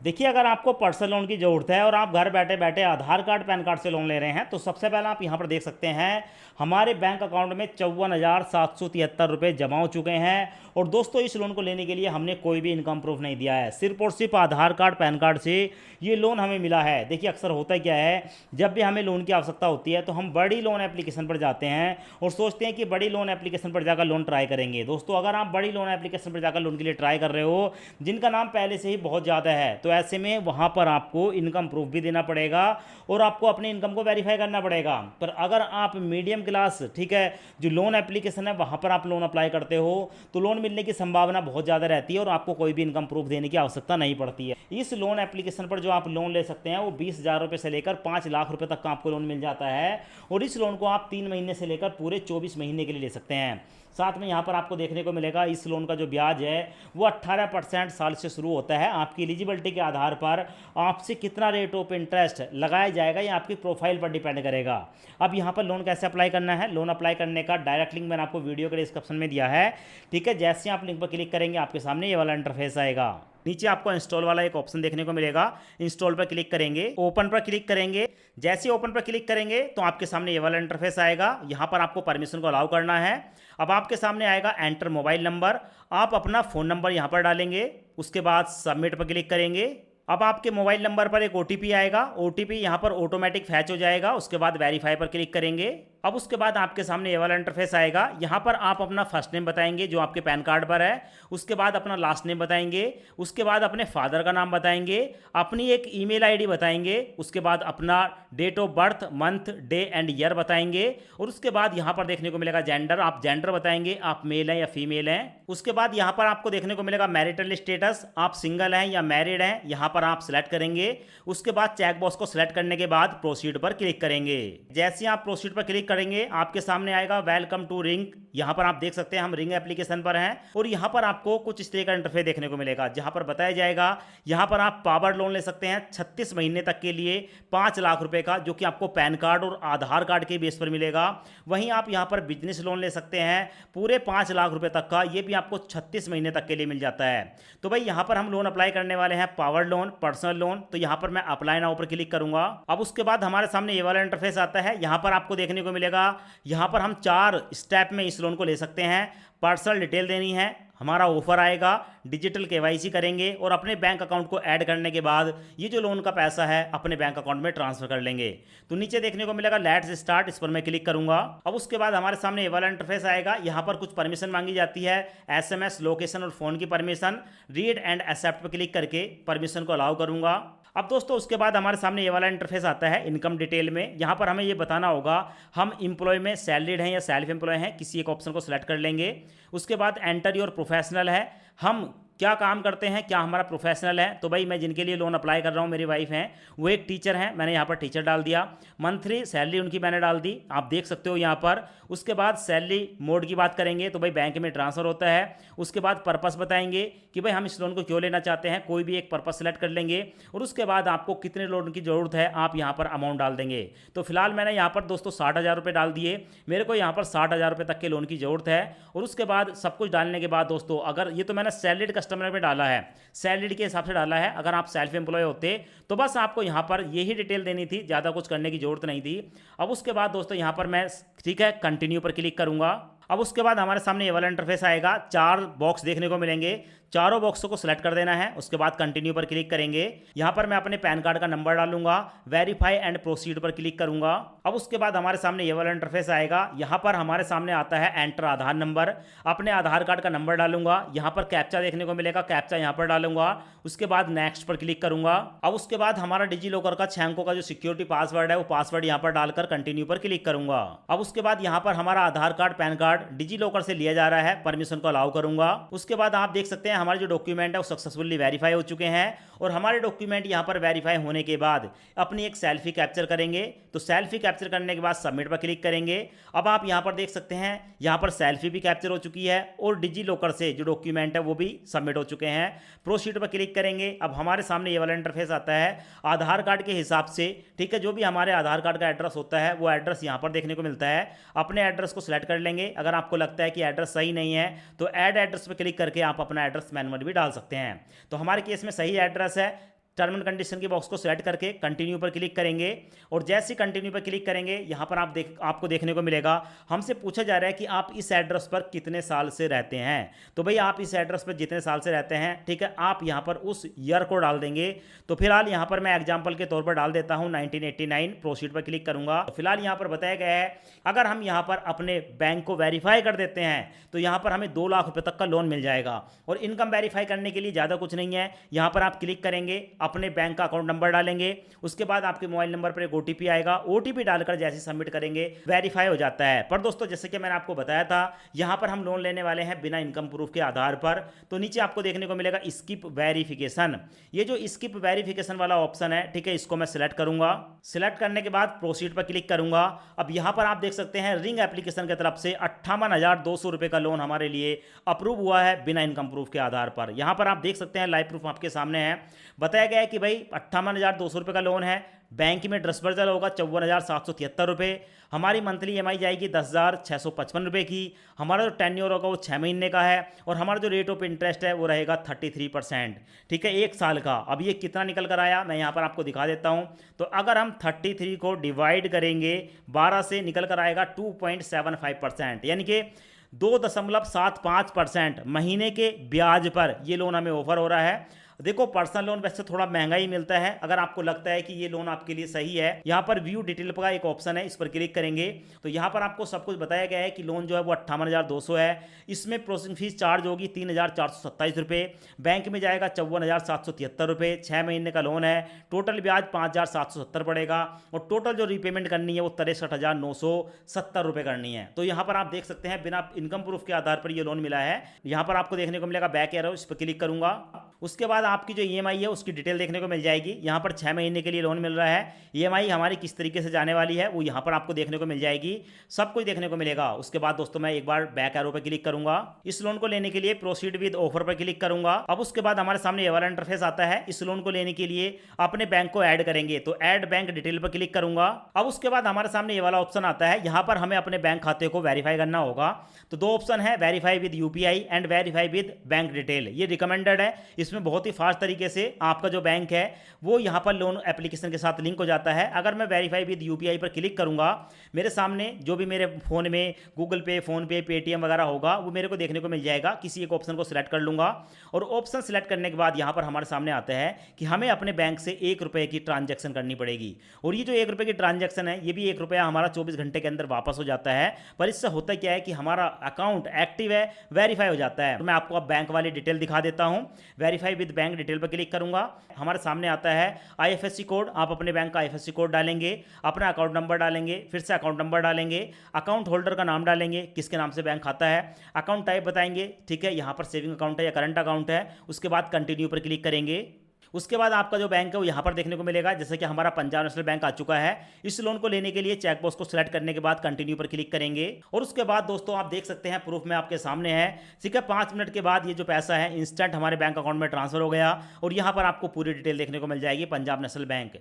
देखिए, अगर आपको पर्सनल लोन की ज़रूरत है और आप घर बैठे बैठे आधार कार्ड पैन कार्ड से लोन ले रहे हैं तो सबसे पहले आप यहाँ पर देख सकते हैं हमारे बैंक अकाउंट में 54,773 रुपये जमा हो चुके हैं। और दोस्तों, इस लोन को लेने के लिए हमने कोई भी इनकम प्रूफ नहीं दिया है, सिर्फ और सिर्फ आधार कार्ड पैन कार्ड से ये लोन हमें मिला है। देखिए, अक्सर होता क्या है, जब भी हमें लोन की आवश्यकता होती है तो हम बड़ी लोन एप्लीकेशन पर जाते हैं और सोचते हैं कि बड़ी लोन एप्लीकेशन पर जाकर लोन ट्राई करेंगे। दोस्तों, अगर आप बड़ी लोन एप्लीकेशन पर जाकर लोन के लिए ट्राई कर रहे हो जिनका नाम पहले से ही बहुत ज़्यादा है, तो ऐसे में वहाँ पर आपको इनकम प्रूफ भी देना पड़ेगा और आपको अपनी इनकम को वेरीफाई करना पड़ेगा। पर अगर आप मीडियम क्लास, ठीक है, जो लोन एप्लीकेशन है वहाँ पर आप लोन अप्लाई करते हो तो लोन मिलने की संभावना बहुत ज़्यादा रहती है और आपको कोई भी इनकम प्रूफ देने की आवश्यकता नहीं पड़ती है। इस लोन एप्लीकेशन पर जो आप लोन ले सकते हैं वो 20,000 रुपये से लेकर 5 लाख रुपये तक का आपको लोन मिल जाता है। और इस लोन को आप 3 महीने से लेकर पूरे 24 महीने के लिए ले सकते हैं। साथ में यहाँ पर आपको देखने को मिलेगा इस लोन का जो ब्याज है वो 18% साल से शुरू होता है। आपकी एलिजिबिलिटी के आधार पर आपसे कितना रेट ऑफ इंटरेस्ट लगाया जाएगा ये आपकी प्रोफाइल पर डिपेंड करेगा। अब यहाँ पर लोन कैसे अप्लाई करना है, लोन अप्लाई करने का डायरेक्ट लिंक मैंने आपको वीडियो के डिस्क्रिप्शन में दिया है, ठीक है। जैसे आप लिंक पर क्लिक करेंगे आपके सामने ये वाला इंटरफेस आएगा। नीचे आपको इंस्टॉल वाला एक ऑप्शन देखने को मिलेगा, इंस्टॉल पर क्लिक करेंगे, ओपन पर क्लिक करेंगे। जैसे ओपन पर क्लिक करेंगे तो आपके सामने ये वाला इंटरफेस आएगा। यहाँ पर आपको परमिशन को अलाउ करना है। अब आपके सामने आएगा एंटर मोबाइल नंबर, आप अपना फ़ोन नंबर यहाँ पर डालेंगे, उसके बाद सबमिट पर क्लिक करेंगे। अब आपके मोबाइल नंबर पर एक OTP आएगा, OTP यहाँ पर ऑटोमेटिक फैच हो जाएगा। उसके बाद वेरीफाई पर क्लिक करेंगे। अब उसके बाद आपके सामने ये वाला इंटरफेस आएगा। यहाँ पर आप अपना फर्स्ट नेम बताएंगे जो आपके पैन कार्ड पर है, उसके बाद अपना लास्ट नेम बताएंगे, उसके बाद अपने फादर का नाम बताएंगे, अपनी एक ईमेल आईडी बताएंगे, उसके बाद अपना date of birth, month, day and year बताएंगे। और उसके बाद यहाँ पर देखने को मिलेगा जेंडर, आप जेंडर बताएंगे, आप मेल हैं या फीमेल हैं। उसके बाद यहाँ पर आपको देखने को मिलेगा मैरिटल स्टेटस, आप सिंगल हैं या मैरिड हैं, यहाँ पर आप सिलेक्ट करेंगे। उसके बाद चेक बॉक्स को सिलेक्ट करने के बाद प्रोसीड पर क्लिक करेंगे। जैसे आप प्रोसीड पर क्लिक करेंगे आपके सामने आएगा वेलकम टू रिंग। यहाँ पर आप देख सकते हैं हम रिंग एप्लीकेशन पर हैं और यहाँ पर आपको कुछ इस तरह का इंटरफेस देखने को मिलेगा जहाँ पर बताया जाएगा यहाँ पर आप पावर लोन ले सकते हैं 36 महीने तक के लिए 5 लाख रुपए का, जो कि आपको पैन कार्ड और आधार कार्ड के बेस पर मिलेगा। वहीं आप यहाँ पर बिजनेस लोन ले सकते हैं पूरे 5 लाख रुपए तक का, ये भी आपको 36 महीने तक के लिए मिल जाता है। तो भाई यहाँ पर हम लोन अप्लाई करने वाले हैं पावर लोन, पर्सनल लोन। तो यहाँ पर मैं अप्लाई नाउ पर क्लिक करूंगा। अब उसके बाद हमारे सामने ये वाला इंटरफेस आता है। यहाँ पर आपको देखने को मिलेगा यहाँ पर हम 4 स्टेप में इस लोन को ले सकते हैं। पर्सनल डिटेल देनी है, हमारा ऑफर आएगा, डिजिटल KYC करेंगे और अपने बैंक अकाउंट को ऐड करने के बाद ये जो लोन का पैसा है अपने बैंक अकाउंट में ट्रांसफर कर लेंगे। तो नीचे देखने को मिलेगा लेट्स स्टार्ट, इस पर मैं क्लिक करूंगा। अब उसके बाद हमारे सामने ये वाला इंटरफेस आएगा। यहाँ पर कुछ परमिशन मांगी जाती है, SMS, लोकेशन और फोन की परमिशन। रीड एंड एक्सेप्ट पर क्लिक करके परमिशन को अलाउ करूंगा। अब दोस्तों उसके बाद हमारे सामने ये वाला इंटरफेस आता है इनकम डिटेल में। यहाँ पर हमें ये बताना होगा हम एम्प्लॉय में सैलरीड हैं या सेल्फ एम्प्लॉय हैं, किसी एक ऑप्शन को सिलेक्ट कर लेंगे। उसके बाद एंटर योर प्रोफेशनल है, हम क्या काम करते हैं, क्या हमारा प्रोफेशनल है। तो भाई मैं जिनके लिए लोन अप्लाई कर रहा हूँ मेरी वाइफ हैं, वो एक टीचर हैं, मैंने यहाँ पर टीचर डाल दिया। मंथली सैलरी उनकी मैंने डाल दी, आप देख सकते हो यहाँ पर। उसके बाद सैलरी मोड की बात करेंगे तो भाई बैंक में ट्रांसफ़र होता है। उसके बाद पर्पस बताएंगे कि भाई हम इस लोन को क्यों लेना चाहते हैं, कोई भी एक पर्पस सेलेक्ट कर लेंगे। और उसके बाद आपको कितने लोन की ज़रूरत है आप यहाँ पर अमाउंट डाल देंगे। तो फिलहाल मैंने यहाँ पर दोस्तों 60,000 रुपये डाल दिए, मेरे को यहाँ पर 60,000 रुपये तक के लोन की ज़रूरत है। और उसके बाद सब कुछ डालने के बाद दोस्तों, अगर ये तो मैंने सैलरीड कस्टमर में डाला है, सैलरी के हिसाब से डाला है। अगर आप सेल्फ एम्प्लॉय होते तो बस आपको यहाँ पर यही डिटेल देनी थी, ज़्यादा कुछ करने की जरूरत नहीं थी। अब उसके बाद दोस्तों यहाँ पर मैं ठीक है कंटिन्यू पर क्लिक करूँगा। अब उसके बाद हमारे सामने ये वाला इंटरफेस आएगा, 4 बॉक्स देखने को मिलेंगे, चारों बॉक्सों को सिलेक्ट कर देना है। उसके बाद कंटिन्यू पर क्लिक करेंगे। यहाँ पर मैं अपने पैन कार्ड का नंबर डालूंगा, वेरीफाई एंड प्रोसीड पर क्लिक करूंगा। अब उसके बाद हमारे सामने ये वाला इंटरफेस आएगा। यहाँ पर हमारे सामने आता है एंटर आधार नंबर, अपने आधार कार्ड का नंबर डालूंगा। यहाँ पर कैप्चा देखने को मिलेगा, कैप्चा यहाँ पर डालूंगा। उसके बाद नेक्स्ट पर क्लिक करूंगा। अब उसके बाद हमारा डिजी लॉकर का 6 अंकों का जो सिक्योरिटी पासवर्ड है वो पासवर्ड यहाँ पर डालकर कंटिन्यू पर क्लिक करूंगा। अब उसके बाद यहाँ पर हमारा आधार card pan card digi locker से लिया जा रहा है, परमिशन को अलाउ करूंगा। उसके बाद आप देख सकते हैं हमारे जो डॉक्यूमेंट है वो सक्सेसफुली वेरीफाई हो चुके हैं। और हमारे डॉक्यूमेंट यहाँ पर वेरीफाई होने के बाद अपनी एक सेल्फी कैप्चर करेंगे। तो सेल्फी कैप्चर करने के बाद सबमिट पर क्लिक करेंगे। अब आप यहाँ पर देख सकते हैं यहाँ पर सेल्फी भी कैप्चर हो चुकी है और डिजी लॉकर से जो डॉक्यूमेंट है वो भी सबमिट हो चुके हैं। प्रोसीड पर क्लिक करेंगे। अब हमारे सामने ये वाला इंटरफेस आता है आधार कार्ड के हिसाब से, ठीक है, जो भी हमारे आधार कार्ड का एड्रेस होता है वो एड्रेस यहाँ पर देखने को मिलता है। अपने एड्रेस को सिलेक्ट कर लेंगे। अगर आपको लगता है कि एड्रेस सही नहीं है तो ऐड एड्रेस पर क्लिक करके आप अपना एड्रेस मैनुअली भी डाल सकते हैं। तो हमारे केस में सही एड्रेस है, टर्म एंड कंडीशन के बॉक्स को सिलेक्ट करके कंटिन्यू पर क्लिक करेंगे और जैसे कंटिन्यू पर क्लिक करेंगे यहाँ पर आपको देखने को मिलेगा हमसे पूछा जा रहा है कि आप इस एड्रेस पर कितने साल से रहते हैं। तो भाई आप इस एड्रेस पर जितने साल से रहते हैं, ठीक है, आप यहाँ पर उस ईयर को डाल देंगे। तो फिलहाल यहाँ पर मैं एग्जाम्पल के तौर पर डाल देता हूँ 1989, प्रोसीड पर क्लिक करूंगा। तो फिलहाल यहाँ पर बताया गया है अगर हम यहाँ पर अपने बैंक को वेरीफाई कर देते हैं तो यहाँ पर हमें 2 लाख रुपए तक का लोन मिल जाएगा। और इनकम वेरीफाई करने के लिए ज़्यादा कुछ नहीं है, यहाँ पर आप क्लिक करेंगे, अपने बैंक का अकाउंट नंबर डालेंगे, उसके बाद आपके मोबाइल नंबर पर एक ओटीपी आएगा, ओटीपी डालकर जैसे सबमिट करेंगे वेरीफाई हो जाता है। पर दोस्तों जैसे कि मैंने आपको बताया था यहाँ पर हम लोन लेने वाले हैं बिना इनकम प्रूफ के आधार पर। तो नीचे आपको देखने को मिलेगा स्किप वेरिफिकेशन, ये जो स्किप वेरिफिकेशन वाला ऑप्शन है, ठीक है, इसको मैं सिलेक्ट करूंगा। सिलेक्ट करने के बाद प्रोसीड पर क्लिक करूंगा। अब यहाँ पर आप देख सकते हैं रिंग एप्लीकेशन की तरफ से 58,200 रुपए का लोन हमारे लिए अप्रूव हुआ है बिना इनकम प्रूफ के आधार पर। यहाँ पर आप देख सकते हैं लाइव प्रूफ आपके सामने है, बताया गया है कि भाई 58,200 रुपये का लोन है, बैंक में डिस्बर्सल होगा 54,773 रुपये, हमारी मंथली ईएमआई जाएगी 10,655 रुपये की, हमारा जो टेन्योर होगा वो 6 महीने का है और हमारा जो रेट ऑफ इंटरेस्ट है वो रहेगा 33%, ठीक है, 1 साल का। अब ये कितना निकल कर आया मैं यहाँ पर आपको दिखा देता हूँ। तो अगर हम 33 को डिवाइड करेंगे 12 से निकल कर आएगा 2.75%, यानी कि 2.75% महीने के ब्याज पर ये लोन हमें ऑफर हो रहा है। देखो पर्सनल लोन वैसे थोड़ा महंगा ही मिलता है, अगर आपको लगता है कि ये लोन आपके लिए सही है, यहाँ पर व्यू डिटेल का एक ऑप्शन है, इस पर क्लिक करेंगे तो यहाँ पर आपको सब कुछ बताया गया है कि लोन जो है वो 58,200 है, इसमें प्रोसेसिंग फीस चार्ज होगी 3,427 रुपये, बैंक में जाएगा 54,773 रुपये, 6 महीने का लोन है, टोटल ब्याज 5,770 पड़ेगा और टोटल जो रीपेमेंट करनी है वो 63,970 रुपये करनी है। तो यहाँ पर आप देख सकते हैं बिना इनकम प्रूफ के आधार पर ये लोन मिला है। यहाँ पर आपको देखने को मिलेगा बैक एरो, इस पर क्लिक करूंगा, उसके बाद आपकी जो ईएमआई है उसकी डिटेल देखने को मिल जाएगी। यहाँ पर 6 महीने के लिए लोन मिल रहा है, ईएमआई हमारी किस तरीके से जाने वाली है वो यहाँ पर आपको देखने को मिल जाएगी, सब कुछ देखने को मिलेगा। उसके बाद दोस्तों मैं एक बार बैक एरो पर क्लिक करूंगा, इस लोन को लेने के लिए प्रोसीड विद ऑफर पर क्लिक करूंगा। अब उसके बाद हमारे सामने ये वाला इंटरफेस आता है, इस लोन को लेने के लिए अपने बैंक को ऐड करेंगे तो ऐड बैंक डिटेल पर क्लिक करूंगा। अब उसके बाद हमारे सामने ये वाला ऑप्शन आता है, यहाँ पर हमें अपने बैंक खाते को वेरीफाई करना होगा। तो 2 ऑप्शन है, verify with UPI and verify with bank detail, ये रिकमेंडेड है, इसमें बहुत ही फास्ट तरीके से आपका जो बैंक है वो यहाँ पर लोन एप्लीकेशन के साथ लिंक हो जाता है। अगर मैं वेरीफाई विद यूपीआई पर क्लिक करूंगा, मेरे सामने जो भी मेरे फोन में गूगल पे, फोन पे, पेटीएम वगैरह होगा वो मेरे को देखने को मिल जाएगा। किसी एक ऑप्शन को सिलेक्ट कर लूंगा और ऑप्शन सिलेक्ट करने के बाद यहाँ पर हमारे सामने आता है कि हमें अपने बैंक से 1 रुपये की ट्रांजैक्शन करनी पड़ेगी और ये जो 1 रुपये की ट्रांजैक्शन है ये भी 1 रुपया हमारा 24 घंटे के अंदर वापस हो जाता है। पर इससे होता क्या है कि हमारा अकाउंट एक्टिव है, वेरीफाई हो जाता है। तो मैं आपको अब बैंक वाली डिटेल दिखा देता हूँ। वेरीफाई विद बैंक डिटेल पर क्लिक करूंगा, हमारे सामने आता है आईएफएससी कोड, आप अपने बैंक का आईएफएससी कोड डालेंगे, अपना अकाउंट नंबर डालेंगे, फिर से अकाउंट नंबर डालेंगे, अकाउंट होल्डर का नाम डालेंगे, किसके नाम से बैंक खाता है, अकाउंट टाइप बताएंगे, ठीक है, यहाँ पर सेविंग अकाउंट है या करंट अकाउंट है। उसके बाद कंटिन्यू पर क्लिक करेंगे। उसके बाद आपका जो बैंक है वो यहाँ पर देखने को मिलेगा, जैसे कि हमारा पंजाब नेशनल बैंक आ चुका है। इस लोन को लेने के लिए चेकबॉक्स को सिलेक्ट करने के बाद कंटिन्यू पर क्लिक करेंगे और उसके बाद दोस्तों आप देख सकते हैं प्रूफ में आपके सामने है, ठीक है, 5 मिनट के बाद ये जो पैसा है इंस्टेंट हमारे बैंक अकाउंट में ट्रांसफर हो गया और यहाँ पर आपको पूरी डिटेल देखने को मिल जाएगी पंजाब नेशनल बैंक।